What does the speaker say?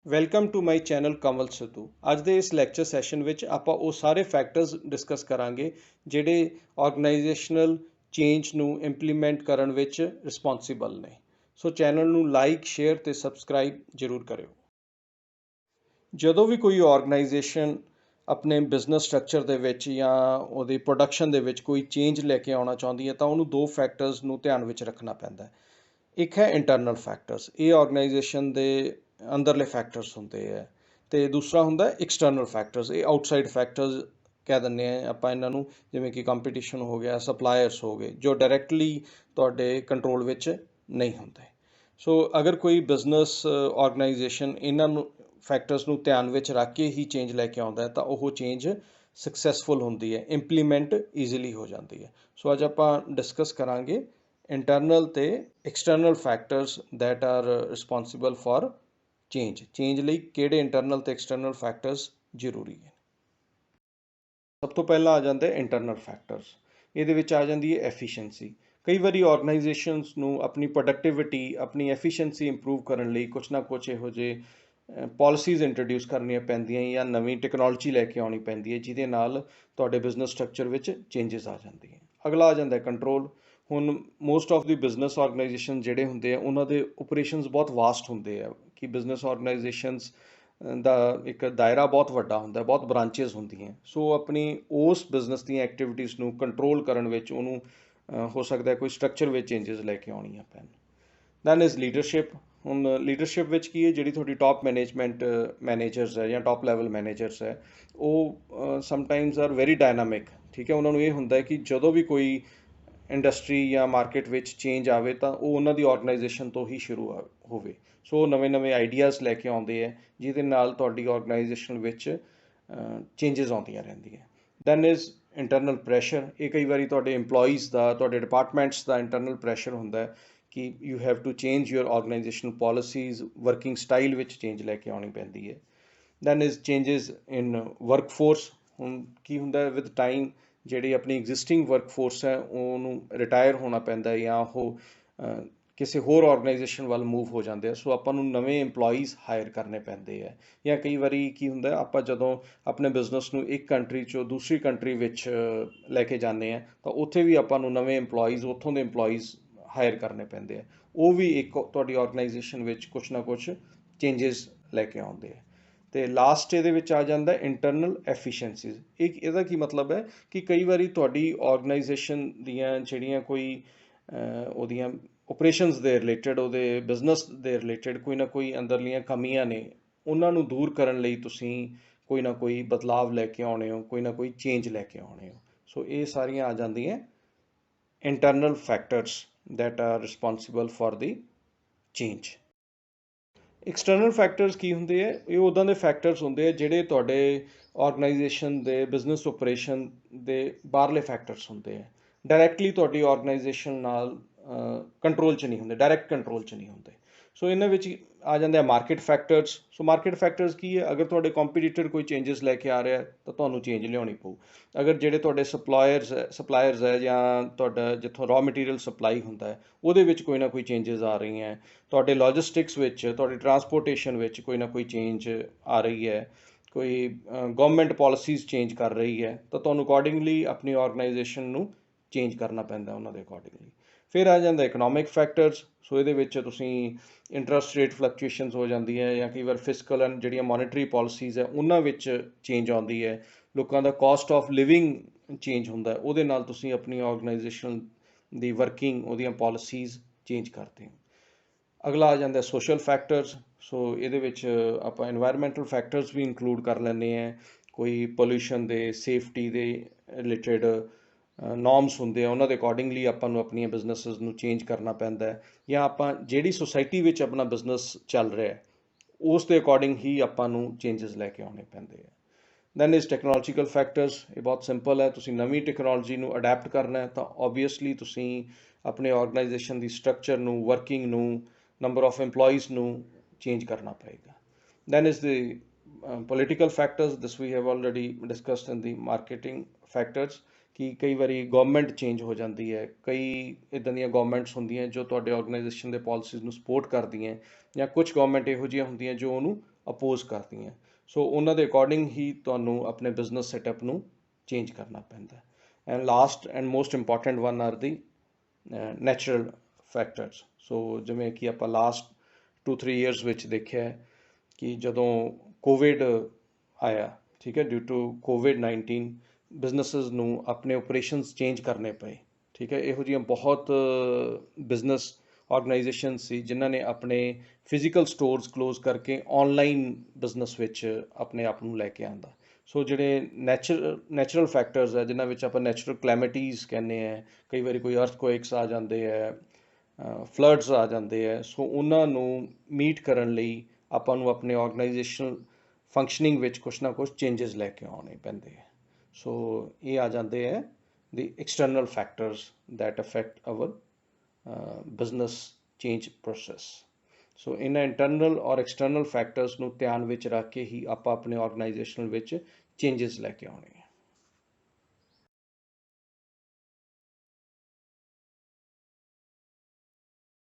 Welcome to my channel ਕਮਲ ਸਿੱਧੂ। ਅੱਜ ਦੇ ਇਸ ਲੈਕਚਰ ਸੈਸ਼ਨ ਵਿੱਚ ਆਪਾਂ ਉਹ ਸਾਰੇ ਫੈਕਟਰਸ ਡਿਸਕਸ ਕਰਾਂਗੇ ਜਿਹੜੇ ਆਰਗੇਨਾਈਜੇਸ਼ਨਲ ਚੇਂਜ ਨੂੰ ਇੰਪਲੀਮੈਂਟ ਕਰਨ ਵਿੱਚ ਰਿਸਪੌਂਸੀਬਲ ਨੇ। ਸੋ ਚੈਨਲ ਨੂੰ ਲਾਈਕ, ਸ਼ੇਅਰ ਤੇ ਸਬਸਕ੍ਰਾਈਬ ਜ਼ਰੂਰ ਕਰਿਓ। ਜਦੋਂ ਵੀ ਕੋਈ ਆਰਗੇਨਾਈਜੇਸ਼ਨ ਆਪਣੇ ਬਿਜ਼ਨਸ ਸਟਰਕਚਰ ਦੇ ਵਿੱਚ ਜਾਂ ਉਹਦੀ ਪ੍ਰੋਡਕਸ਼ਨ ਦੇ ਵਿੱਚ ਕੋਈ ਚੇਂਜ ਲੈ ਕੇ ਆਉਣਾ ਚਾਹੁੰਦੀ ਹੈ ਤਾਂ ਉਹਨੂੰ ਦੋ ਫੈਕਟਰਸ ਨੂੰ ਧਿਆਨ ਵਿੱਚ ਰੱਖਣਾ ਪੈਂਦਾ ਹੈ। ਇੱਕ ਹੈ ਇੰਟਰਨਲ ਫੈਕਟਰਸ, ਇਹ ਆਰਗੇਨਾਈਜੇਸ਼ਨ ਦੇ ਅੰਦਰਲੇ ਫੈਕਟਰਸ ਹੁੰਦੇ ਹੈ, ਅਤੇ ਦੂਸਰਾ ਹੁੰਦਾ ਐਕਸਟਰਨਲ ਫੈਕਟਰਸ, ਇਹ ਆਊਟਸਾਈਡ ਫੈਕਟਰਸ ਕਹਿ ਦਿੰਦੇ ਹਾਂ ਆਪਾਂ ਇਹਨਾਂ ਨੂੰ, ਜਿਵੇਂ ਕਿ ਕੰਪੀਟੀਸ਼ਨ ਹੋ ਗਿਆ, ਸਪਲਾਇਰਸ ਹੋ ਗਏ, ਜੋ ਡਾਇਰੈਕਟਲੀ ਤੁਹਾਡੇ ਕੰਟਰੋਲ ਵਿੱਚ ਨਹੀਂ ਹੁੰਦੇ। ਸੋ ਅਗਰ ਕੋਈ ਬਿਜ਼ਨਸ ਆਰਗੇਨਾਈਜੇਸ਼ਨ ਇਹਨਾਂ ਨੂੰ ਫੈਕਟਰਸ ਨੂੰ ਧਿਆਨ ਵਿੱਚ ਰੱਖ ਕੇ ਹੀ ਚੇਂਜ ਲੈ ਕੇ ਆਉਂਦਾ ਹੈ ਤਾਂ ਉਹ ਚੇਂਜ ਸਕਸੈਸਫੁਲ ਹੁੰਦੀ ਹੈ, ਇੰਪਲੀਮੈਂਟ ਈਜ਼ੀਲੀ ਹੋ ਜਾਂਦੀ ਹੈ। ਸੋ ਅੱਜ ਆਪਾਂ ਡਿਸਕਸ ਕਰਾਂਗੇ ਇੰਟਰਨਲ ਅਤੇ external factors that are responsible for change ਲਈ ਕਿਹੜੇ ਇੰਟਰਨਲ ਅਤੇ ਐਕਸਟਰਨਲ ਫੈਕਟਰਸ ਜ਼ਰੂਰੀ ਹੈ। ਸਭ ਤੋਂ ਪਹਿਲਾਂ ਆ ਜਾਂਦੇ ਇੰਟਰਨਲ ਫੈਕਟਰਸ। ਇਹਦੇ ਵਿੱਚ ਆ ਜਾਂਦੀ ਹੈ ਐਫੀਸ਼ੀਐਂਸੀ। ਕਈ ਵਾਰੀ ਆਰਗੇਨਾਈਜੇਸ਼ਨਸ ਨੂੰ ਆਪਣੀ ਪ੍ਰੋਡਕਟਿਵਿਟੀ, ਆਪਣੀ ਐਫੀਸ਼ੀਐਂਸੀ ਇੰਪਰੂਵ ਕਰਨ ਲਈ ਕੁਛ ਨਾ ਕੁਛ ਇਹੋ ਜਿਹੇ ਪਾਲਿਸੀਜ਼ ਇੰਟਰੋਡਿਊਸ ਕਰਨੀਆਂ ਪੈਂਦੀਆਂ ਜਾਂ ਨਵੀਂ ਟੈਕਨੋਲੋਜੀ ਲੈ ਕੇ ਆਉਣੀ ਪੈਂਦੀ ਹੈ, ਜਿਹਦੇ ਨਾਲ ਤੁਹਾਡੇ ਬਿਜ਼ਨਸ ਸਟਰਕਚਰ ਵਿੱਚ ਚੇਂਜਸ ਆ ਜਾਂਦੀਆਂ। ਅਗਲਾ ਆ ਜਾਂਦਾ ਕੰਟਰੋਲ। ਹੁਣ most of the business organisation ਜਿਹੜੇ ਹੁੰਦੇ ਆ ਉਹਨਾਂ ਦੇ ਓਪਰੇਸ਼ਨਸ ਬਹੁਤ ਵਾਸਟ ਹੁੰਦੇ ਆ, ਕਿ ਬਿਜ਼ਨਸ ਆਰਗੇਨਾਈਜੇਸ਼ਨਸ ਦਾ ਇੱਕ ਦਾਇਰਾ ਬਹੁਤ ਵੱਡਾ ਹੁੰਦਾ, ਬਹੁਤ ਬ੍ਰਾਂਚਿਸ ਹੁੰਦੀਆਂ। ਸੋ ਆਪਣੀ ਉਸ ਬਿਜ਼ਨਸ ਦੀਆਂ ਐਕਟੀਵਿਟੀਜ਼ ਨੂੰ ਕੰਟਰੋਲ ਕਰਨ ਵਿੱਚ ਉਹਨੂੰ ਹੋ ਸਕਦਾ ਕੋਈ ਸਟਰਕਚਰ ਵਿੱਚ ਚੇਂਜਸ ਲੈ ਕੇ ਆਉਣੀਆਂ ਪੈਣ। Then is leadership. ਹੁਣ ਲੀਡਰਸ਼ਿਪ ਵਿੱਚ ਕੀ ਹੈ, ਜਿਹੜੀ ਤੁਹਾਡੀ ਟਾਪ ਮੈਨੇਜਰਸ ਹੈ ਜਾਂ ਟਾਪ ਲੈਵਲ ਮੈਨੇਜਰਸ ਹੈ, ਉਹ ਸਮਟਾਈਮਸ ਆਰ ਵੈਰੀ ਡਾਇਨਾਮਿਕ। ਠੀਕ ਹੈ, ਉਹਨਾਂ ਨੂੰ ਇਹ ਹੁੰਦਾ ਕਿ ਜਦੋਂ ਵੀ ਕੋਈ ਇੰਡਸਟਰੀ ਜਾਂ ਮਾਰਕੀਟ ਵਿੱਚ ਚੇਂਜ ਆਵੇ ਤਾਂ ਉਹ ਉਹਨਾਂ ਦੀ ਆਰਗੇਨਾਈਜੇਸ਼ਨ ਤੋਂ ਹੀ ਸ਼ੁਰੂ ਹੋਵੇ। ਸੋ ਨਵੇਂ ਆਈਡੀਆਜ਼ ਲੈ ਕੇ ਆਉਂਦੇ ਹੈ, ਜਿਹਦੇ ਨਾਲ ਤੁਹਾਡੀ ਆਰਗੇਨਾਈਜੇਸ਼ਨ ਵਿੱਚ ਚੇਂਜਸ ਆਉਂਦੀਆਂ ਰਹਿੰਦੀਆਂ। Then is internal pressure. ਇਹ ਕਈ ਵਾਰੀ ਤੁਹਾਡੇ EMPLOYEES ਦਾ, ਤੁਹਾਡੇ ਡਿਪਾਰਟਮੈਂਟਸ ਦਾ ਇੰਟਰਨਲ ਪ੍ਰੈਸ਼ਰ ਹੁੰਦਾ ਕਿ you have to change your organisational policies, working style ਵਿੱਚ ਚੇਂਜ ਲੈ ਕੇ ਆਉਣੀ ਪੈਂਦੀ ਹੈ। Then is changes in workforce. ਹੁਣ ਕੀ ਹੁੰਦਾ ਵਿਦ ਟਾਈਮ ਜਿਹੜੀ ਆਪਣੀ ਐਗਜ਼ਿਸਟਿੰਗ ਵਰਕ ਫੋਰਸ ਹੈ ਉਹਨੂੰ ਰਿਟਾਇਰ ਹੋਣਾ ਪੈਂਦਾ ਜਾਂ ਉਹ ਕਿਸੇ ਹੋਰ ਆਰਗੇਨਾਈਜੇਸ਼ਨ ਵੱਲ ਮੂਵ ਹੋ ਜਾਂਦੇ ਆ। ਸੋ ਆਪਾਂ ਨੂੰ ਨਵੇਂ EMPLOYEES ਹਾਇਰ ਕਰਨੇ ਪੈਂਦੇ ਹੈ। ਜਾਂ ਕਈ ਵਾਰੀ ਕੀ ਹੁੰਦਾ, ਆਪਾਂ ਜਦੋਂ ਆਪਣੇ ਬਿਜ਼ਨਸ ਨੂੰ ਇੱਕ ਕੰਟਰੀ 'ਚੋਂ ਦੂਸਰੀ ਕੰਟਰੀ ਵਿੱਚ ਲੈ ਕੇ ਜਾਂਦੇ ਹਾਂ ਤਾਂ ਉੱਥੇ ਵੀ ਆਪਾਂ ਨੂੰ ਨਵੇਂ EMPLOYEES, ਉੱਥੋਂ ਦੇ EMPLOYEES ਹਾਇਰ ਕਰਨੇ ਪੈਂਦੇ ਆ। ਉਹ ਵੀ ਇੱਕ ਤੁਹਾਡੀ ਆਰਗੇਨਾਈਜੇਸ਼ਨ ਵਿੱਚ ਕੁਛ ਨਾ ਕੁਛ ਚੇਂਜਸ ਲੈ ਕੇ ਆਉਂਦੇ ਆ। ਅਤੇ ਲਾਸਟ ਇਹਦੇ ਵਿੱਚ ਆ ਜਾਂਦਾ ਇੰਟਰਨਲ ਐਫੀਸ਼ੀਐਂਸੀਜ਼। ਇਹਦਾ ਕੀ ਮਤਲਬ ਹੈ ਕਿ ਕਈ ਵਾਰੀ ਤੁਹਾਡੀ ਆਰਗੇਨਾਈਜੇਸ਼ਨ ਦੀਆਂ ਜਿਹੜੀਆਂ ਕੋਈ ਉਹਦੀਆਂ ਓਪਰੇਸ਼ਨਸ ਦੇ ਰਿਲੇਟਡ, ਉਹਦੇ ਬਿਜ਼ਨਸ ਦੇ ਰਿਲੇਟਡ ਕੋਈ ਨਾ ਕੋਈ ਅੰਦਰਲੀਆਂ ਕਮੀਆਂ ਨੇ, ਉਹਨਾਂ ਨੂੰ ਦੂਰ ਕਰਨ ਲਈ ਤੁਸੀਂ ਕੋਈ ਨਾ ਕੋਈ ਬਦਲਾਵ ਲੈ ਕੇ ਆਉਣੇ ਹੋ, ਕੋਈ ਨਾ ਕੋਈ ਚੇਂਜ ਲੈ ਕੇ ਆਉਣੇ ਹੋ। ਸੋ ਇਹ ਸਾਰੀਆਂ ਆ ਜਾਂਦੀਆਂ internal factors that are responsible for the change. External factors ਕੀ ਹੁੰਦੇ ਹੈ? ਇਹ ਉੱਦਾਂ ਦੇ ਫੈਕਟਰਸ ਹੁੰਦੇ ਆ ਜਿਹੜੇ ਤੁਹਾਡੇ ਆਰਗੇਨਾਈਜੇਸ਼ਨ ਦੇ ਬਿਜ਼ਨਸ ਓਪਰੇਸ਼ਨ ਦੇ ਬਾਹਰਲੇ ਫੈਕਟਰਸ ਹੁੰਦੇ ਆ, ਡਾਇਰੈਕਟਲੀ ਤੁਹਾਡੀ ਆਰਗੇਨਾਈਜੇਸ਼ਨ ਨਾਲ ਕੰਟਰੋਲ 'ਚ ਨਹੀਂ ਹੁੰਦੇ, ਡਾਇਰੈਕਟ ਕੰਟਰੋਲ 'ਚ ਨਹੀਂ ਹੁੰਦੇ। ਸੋ ਇਹਨਾਂ ਵਿੱਚ ਆ ਜਾਂਦੇ ਆ ਮਾਰਕੀਟ ਫੈਕਟਰਸ। ਸੋ ਮਾਰਕੀਟ ਫੈਕਟਰਸ ਕੀ ਹੈ? ਅਗਰ ਤੁਹਾਡੇ ਕੰਪੀਟੀਟਰ ਕੋਈ ਚੇਂਜਸ ਲੈ ਕੇ ਆ ਰਿਹਾ ਤਾਂ ਤੁਹਾਨੂੰ ਚੇਂਜ ਲਿਆਉਣੀ ਪਊ। ਅਗਰ ਜਿਹੜੇ ਤੁਹਾਡੇ ਸਪਲਾਇਰਸ ਹੈ ਜਾਂ ਤੁਹਾਡਾ ਜਿੱਥੋਂ ਰॉ ਮਟੀਰੀਅਲ ਸਪਲਾਈ ਹੁੰਦਾ ਹੈ ਉਹਦੇ ਵਿੱਚ ਕੋਈ ਨਾ ਕੋਈ ਚੇਂਜਸ ਆ ਰਹੀਆਂ, ਤੁਹਾਡੇ ਲੌਜਿਸਟਿਕਸ ਵਿੱਚ, ਤੁਹਾਡੀ ਟਰਾਂਸਪੋਰਟੇਸ਼ਨ ਵਿੱਚ ਕੋਈ ਨਾ ਕੋਈ ਚੇਂਜ ਆ ਰਹੀ ਹੈ, ਕੋਈ ਗਵਰਨਮੈਂਟ ਪਾਲਿਸੀਜ਼ ਚੇਂਜ ਕਰ ਰਹੀ ਹੈ, ਤਾਂ ਤੁਹਾਨੂੰ ਅਕੋਰਡਿੰਗਲੀ ਆਪਣੀ ਆਰਗੇਨਾਈਜੇਸ਼ਨ ਨੂੰ ਚੇਂਜ ਕਰਨਾ ਪੈਂਦਾ ਉਹਨਾਂ ਦੇ ਅਕੋਰਡਿੰਗਲੀ। ਫਿਰ ਆ ਜਾਂਦਾ ਇਕਨੋਮਿਕ ਫੈਕਟਰਸ। ਸੋ ਇਹਦੇ ਵਿੱਚ ਤੁਸੀਂ ਇੰਟਰਸਟ ਰੇਟ ਫਲਕਚੁਏਸ਼ਨਸ ਹੋ ਜਾਂਦੀ ਹੈ, ਜਾਂ ਕਈ ਵਾਰ ਫਿਸਕਲ ਐਂਡ ਜਿਹੜੀਆਂ ਮੋਨੀਟਰੀ ਪਾਲਿਸੀਜ਼ ਹੈ ਉਹਨਾਂ ਵਿੱਚ ਚੇਂਜ ਆਉਂਦੀ ਹੈ, ਲੋਕਾਂ ਦਾ ਕਾਸਟ ਆਫ ਲਿਵਿੰਗ ਚੇਂਜ ਹੁੰਦਾ, ਉਹਦੇ ਨਾਲ ਤੁਸੀਂ ਆਪਣੀ ਆਰਗੇਨਾਈਜੇਸ਼ਨ ਦੀ ਵਰਕਿੰਗ, ਉਹਦੀਆਂ ਪਾਲਿਸੀਜ਼ ਚੇਂਜ ਕਰਦੇ ਹੋ। ਅਗਲਾ ਆ ਜਾਂਦਾ ਸੋਸ਼ਲ ਫੈਕਟਰਸ। ਸੋ ਇਹਦੇ ਵਿੱਚ ਆਪਾਂ ਇਨਵਾਇਰਮੈਂਟਲ ਫੈਕਟਰਸ ਵੀ ਇਨਕਲੂਡ ਕਰ ਲੈਂਦੇ ਹਾਂ। ਕੋਈ ਪੋਲਿਊਸ਼ਨ ਦੇ, ਸੇਫਟੀ ਦੇ ਰਿਲੇਟਡ ਨੋਰਮਸ ਹੁੰਦੇ ਆ, ਉਹਨਾਂ ਦੇ ਅਕੋਰਡਿੰਗਲੀ ਆਪਾਂ ਨੂੰ ਆਪਣੀਆਂ ਬਿਜ਼ਨਸਿਸ ਨੂੰ ਚੇਂਜ ਕਰਨਾ ਪੈਂਦਾ ਹੈ, ਜਾਂ ਆਪਾਂ ਜਿਹੜੀ ਸੁਸਾਇਟੀ ਵਿੱਚ ਆਪਣਾ ਬਿਜ਼ਨਸ ਚੱਲ ਰਿਹਾ ਉਸ ਦੇ ਅਕੋਰਡਿੰਗ ਹੀ ਆਪਾਂ ਨੂੰ ਚੇਂਜਸ ਲੈ ਕੇ ਆਉਣੇ ਪੈਂਦੇ ਆ। Then is technological factors. ਇਹ ਬਹੁਤ ਸਿੰਪਲ ਹੈ, ਤੁਸੀਂ ਨਵੀਂ ਟੈਕਨੋਲੋਜੀ ਨੂੰ ਅਡੈਪਟ ਕਰਨਾ ਹੈ ਤਾਂ ਓਬਵੀਅਸਲੀ ਤੁਸੀਂ ਆਪਣੇ ਆਰਗੇਨਾਈਜੇਸ਼ਨ ਦੀ ਸਟਰਕਚਰ ਨੂੰ, ਵਰਕਿੰਗ ਨੂੰ, ਨੰਬਰ ਆਫ EMPLOYEES ਨੂੰ ਚੇਂਜ ਕਰਨਾ ਪਏਗਾ। Then is the political factors. This we have already discussed in the marketing factors, ਕਿ ਕਈ ਵਾਰੀ ਗਵਰਨਮੈਂਟ ਚੇਂਜ ਹੋ ਜਾਂਦੀ ਹੈ, ਕਈ ਇੱਦਾਂ ਦੀਆਂ ਗਵਰਨਮੈਂਟਸ ਹੁੰਦੀਆਂ ਜੋ ਤੁਹਾਡੇ ਆਰਗੇਨਾਈਜੇਸ਼ਨ ਦੇ ਪਾਲਿਸੀਜ਼ ਨੂੰ ਸਪੋਰਟ ਕਰਦੀਆਂ, ਜਾਂ ਕੁਝ ਗਵਰਨਮੈਂਟ ਇਹੋ ਜਿਹੀਆਂ ਹੁੰਦੀਆਂ ਜੋ ਉਹਨੂੰ ਅਪੋਜ਼ ਕਰਦੀਆਂ। ਸੋ ਉਹਨਾਂ ਦੇ ਅਕੋਰਡਿੰਗ ਹੀ ਤੁਹਾਨੂੰ ਆਪਣੇ ਬਿਜ਼ਨਸ ਸੈਟਅਪ ਨੂੰ ਚੇਂਜ ਕਰਨਾ ਪੈਂਦਾ। And last and most important one are the natural factors. So ਜਿਵੇਂ ਕਿ ਆਪਾਂ ਲਾਸਟ 2-3 ਈਅਰਸ ਵਿੱਚ ਦੇਖਿਆ ਕਿ ਜਦੋਂ ਕੋਵਿਡ ਆਇਆ, ਠੀਕ ਹੈ, ਡਿਊ ਟੂ COVID-19 ਬਿਜ਼ਨਸਿਸ ਨੂੰ ਆਪਣੇ ਓਪਰੇਸ਼ਨਸ ਚੇਂਜ ਕਰਨੇ ਪਏ। ਠੀਕ ਹੈ, ਇਹੋ ਜਿਹੀਆਂ ਬਹੁਤ ਬਿਜ਼ਨਸ ਆਰਗੇਨਾਈਜੇਸ਼ਨ ਸੀ ਜਿਨ੍ਹਾਂ ਨੇ ਆਪਣੇ ਫਿਜ਼ੀਕਲ ਸਟੋਰਸ ਕਲੋਜ਼ ਕਰਕੇ ਆਨਲਾਈਨ ਬਿਜ਼ਨਸ ਵਿੱਚ ਆਪਣੇ ਆਪ ਨੂੰ ਲੈ ਕੇ ਆਂਦਾ। ਸੋ ਜਿਹੜੇ ਨੈਚੁਰਲ ਫੈਕਟਰਸ ਹੈ ਜਿਨ੍ਹਾਂ ਵਿੱਚ ਆਪਾਂ ਨੈਚੁਰਲ ਕਲੈਮਿਟੀਜ਼ ਕਹਿੰਦੇ ਹੈ, ਕਈ ਵਾਰੀ ਕੋਈ ਅਰਥਕੁਏਕਸ ਆ ਜਾਂਦੇ ਹੈ, ਫਲੱਡਸ ਆ ਜਾਂਦੇ ਹੈ, ਸੋ ਉਹਨਾਂ ਨੂੰ ਮੀਟ ਕਰਨ ਲਈ ਆਪਾਂ ਨੂੰ ਆਪਣੇ ਆਰਗੇਨਾਈਜੇਸ਼ਨਲ ਫੰਕਸ਼ਨਿੰਗ ਵਿੱਚ ਕੁਛ ਨਾ ਕੁਛ ਚੇਂਜਸ ਲੈ ਕੇ ਆਉਣੇ ਪੈਂਦੇ ਹੈ। ਸੋ ਇਹ ਆ ਜਾਂਦੇ ਹੈ the external factors that affect our business change process. ਸੋ ਇਹਨਾਂ ਇੰਟਰਨਲ ਔਰ ਐਕਸਟਰਨਲ ਫੈਕਟਰਸ ਨੂੰ ਧਿਆਨ ਵਿੱਚ ਰੱਖ ਕੇ ਹੀ ਆਪਾਂ ਆਪਣੇ ਆਰਗੇਨਾਈਜੇਸ਼ਨ ਵਿੱਚ ਚੇਂਜਸ ਲੈ ਕੇ ਆਉਣੇ ਹੈ।